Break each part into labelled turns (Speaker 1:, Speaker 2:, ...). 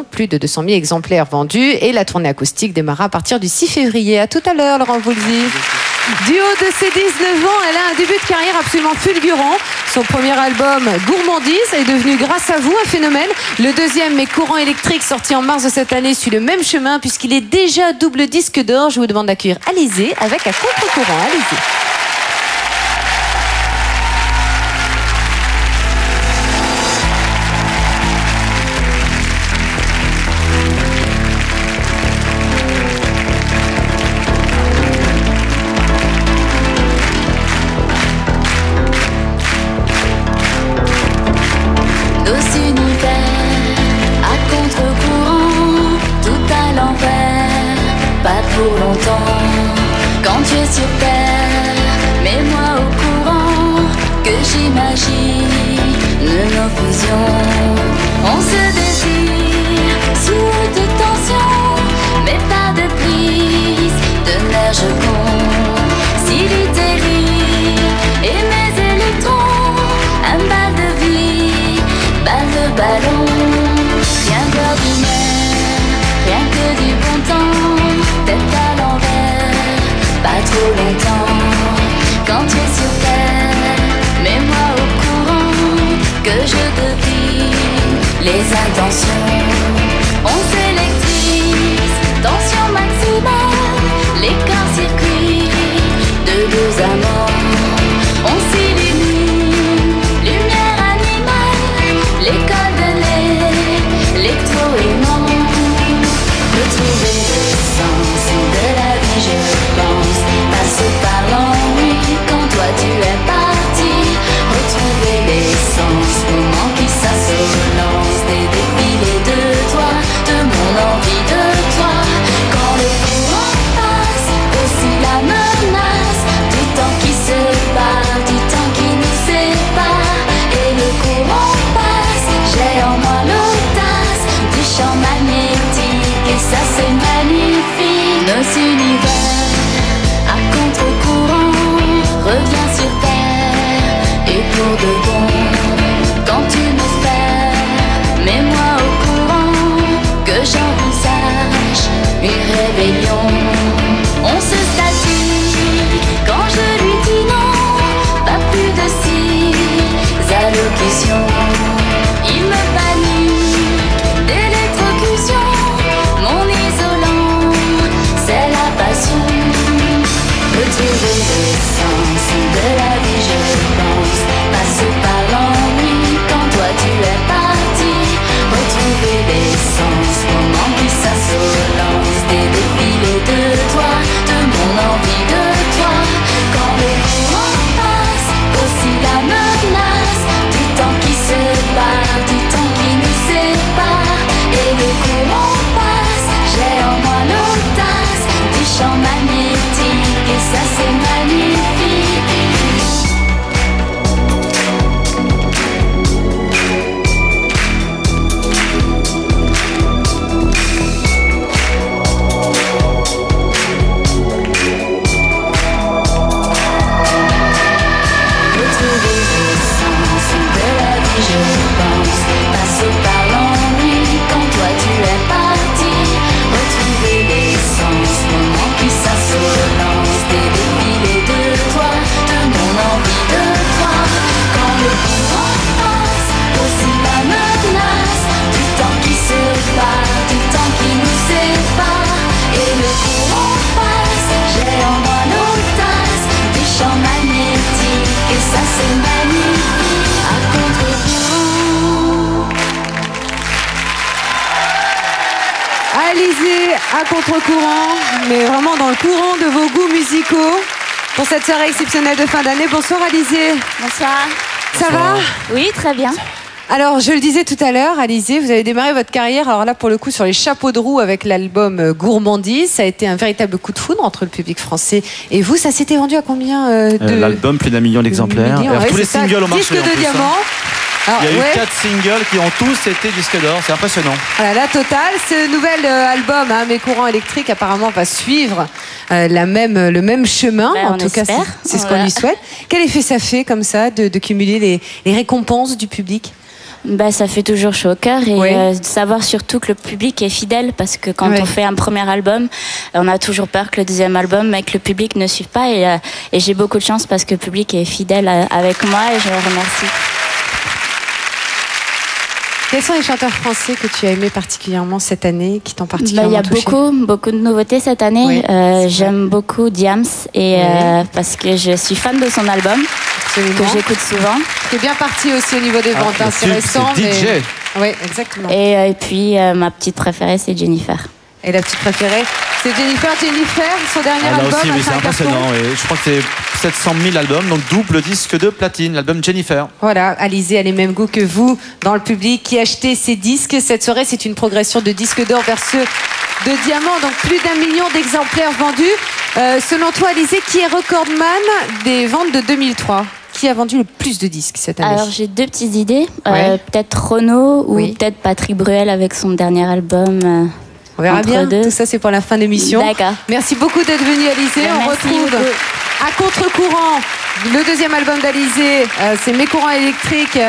Speaker 1: Plus de 200 000 exemplaires vendus et la tournée acoustique démarra à partir du 6 février. À tout à l'heure, Laurent Voulzy. Du haut de ses 19 ans, elle a un début de carrière absolument fulgurant. Son premier album, Gourmandise, est devenu grâce à vous un phénomène. Le deuxième, Mes courants électriques, sorti en mars de cette année, suit le même chemin puisqu'il est déjà double disque d'or. Je vous demande d'accueillir Alizée avec À contre-courant. Allez-y.
Speaker 2: Pour longtemps, quand tu es sur terre, mets-moi au courant que j'imagine nos fusions. On se désire sous haute tension, mais pas de prise de nerfs je compte. Si l'itérine et mes électrons, un bal de vie, balle de ballon, rien d'ordinaire, rien que du bon temps. Tête à l'envers, pas trop longtemps. Quand tu es sur terre, mets-moi au courant que je devine les intentions. On s'électrise, tension maximale, les corps-circuits de deux amants. On s'illumine, lumière animale, l'école de l'électro-aimant. Retrouver le sens de la vie, je pense, passe par l'ennui quand toi tu es parti. Retrouver l'essence, moment qui s'assolance, des défilés de toi, de mon envie de toi. Quand le courant passe, aussi la menace du temps qui se bat, du temps qui nous sépare. Et le courant passe, j'ai en moi l'audace du champ magnétique. Et ça c'est magnifique, nos univers à contre-courant, reviens sur terre et pour de bon. Quand tu m'espères, mets-moi au courant que j'envisage une rébellion. On se statique quand je lui dis non, pas plus de 6 allocutions. Il me panique d'électrocution. Mon isolant, c'est la passion. Retrouver le sens de la vie, je pense, passe par l'ennui quand toi tu es parti. Retrouver l'essence, moment qui s'assolance, des défilés de toi, de mon envie de toi. Quand le courant passe, aussi la menace du temps qui se bat, du temps qui nous sépare. Et le courant passe, j'ai en moi l'audace du champ magnétique. Et ça c'est magnifique. Retrouver le sens de la vie, je pense, passe par l'ennui quand toi tu es parti. Retrouver l'essence, moment qui s'assolance, des défilés de toi, de mon envie de toi. Quand le courant passe, aussi la menace du temps qui se bat, du temps qui nous sépare. Et le courant passe, j'ai en moi l'audace du champ magnétique. Et ça c'est magnifique, à contre-courant.
Speaker 1: Alizée à contre-courant, mais vraiment dans le courant de vos goûts musicaux. Pour cette soirée exceptionnelle de fin d'année. Bonsoir Alizée.
Speaker 2: Bonsoir.
Speaker 1: Ça va?
Speaker 2: Oui, très bien.
Speaker 1: Alors, je le disais tout à l'heure, Alizée, vous avez démarré votre carrière, alors là, pour le coup, sur les chapeaux de roue avec l'album Gourmandise. Ça a été un véritable coup de foudre entre le public français et vous. Ça s'était vendu à combien
Speaker 3: L'album, plus d'1 million d'exemplaires.
Speaker 1: Ouais,
Speaker 3: tous les singles au marché.
Speaker 1: Disque de diamant.
Speaker 3: Alors, il y a eu 4 singles qui ont tous été disques d'or, c'est impressionnant.
Speaker 1: Voilà, la totale. Ce nouvel album, Mes courants électriques, apparemment va suivre le même chemin. En tout cas, c'est ce qu'on lui souhaite. Quel effet ça fait comme ça de cumuler les récompenses du public?
Speaker 4: Ça fait toujours chaud au cœur et savoir surtout que le public est fidèle parce que quand on fait un premier album, on a toujours peur que le deuxième album et que le public ne suive pas et j'ai beaucoup de chance parce que le public est fidèle avec moi et je le remercie.
Speaker 1: Quels sont les chanteurs français que tu as aimés particulièrement cette année, qui t'ont particulièrement touché?
Speaker 4: Il y a beaucoup de nouveautés cette année. J'aime beaucoup Diams et parce que je suis fan de son album. Absolument. Que j'écoute souvent.
Speaker 1: Qui est bien parti aussi au niveau des ventes, c'est récent.
Speaker 3: C'est DJ.
Speaker 1: Oui, exactement.
Speaker 4: Et puis ma petite préférée, c'est Jennifer.
Speaker 1: Et la petite préférée, c'est Jennifer, son dernier album.
Speaker 3: Aussi, oui, c'est impressionnant. Et je crois que c'est 700 000 albums, donc double disque de platine, l'album Jennifer.
Speaker 1: Voilà, Alizée a les mêmes goûts que vous dans le public qui achetez ces disques. Cette soirée, c'est une progression de disques d'or vers ceux de diamants, donc plus d'1 million d'exemplaires vendus. Selon toi, Alizée, qui est recordman des ventes de 2003 ? Qui a vendu le plus de disques cette année?
Speaker 4: Alors j'ai deux petites idées. Peut-être Renaud ou peut-être Patrick Bruel avec son dernier album.
Speaker 1: On verra bien. Tout ça, c'est pour la fin de l'émission.
Speaker 4: D'accord.
Speaker 1: Merci beaucoup d'être venu, Alizée. On retrouve à contre-courant le deuxième album d'Alizée. C'est Mes courants électriques.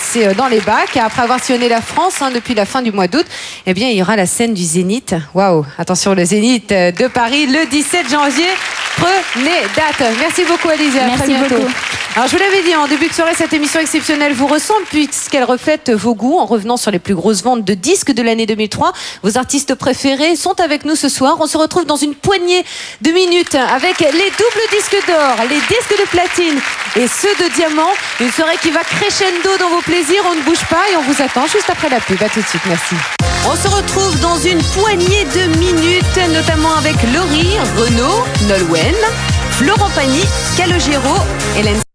Speaker 1: C'est dans les bacs. Après avoir sillonné la France depuis la fin du mois d'août, il y aura la scène du Zénith. Waouh! Attention, le Zénith de Paris le 17 janvier. Prenez date. Merci beaucoup, Alizée. À très bientôt. Beaucoup. Alors, je vous l'avais dit en début de soirée, cette émission exceptionnelle vous ressemble puisqu'elle reflète vos goûts en revenant sur les plus grosses ventes de disques de l'année 2003. Vos artistes préférés sont avec nous ce soir. On se retrouve dans une poignée de minutes avec les doubles disques d'or, les disques de platine et ceux de diamant. Une soirée qui va crescendo dans vos plaisirs. On ne bouge pas et on vous attend juste après la pub. À tout de suite. Merci. On se retrouve dans une poignée de minutes, notamment avec Laurie, Renaud, Nolwenn, Florent Pagny, Calogero, Hélène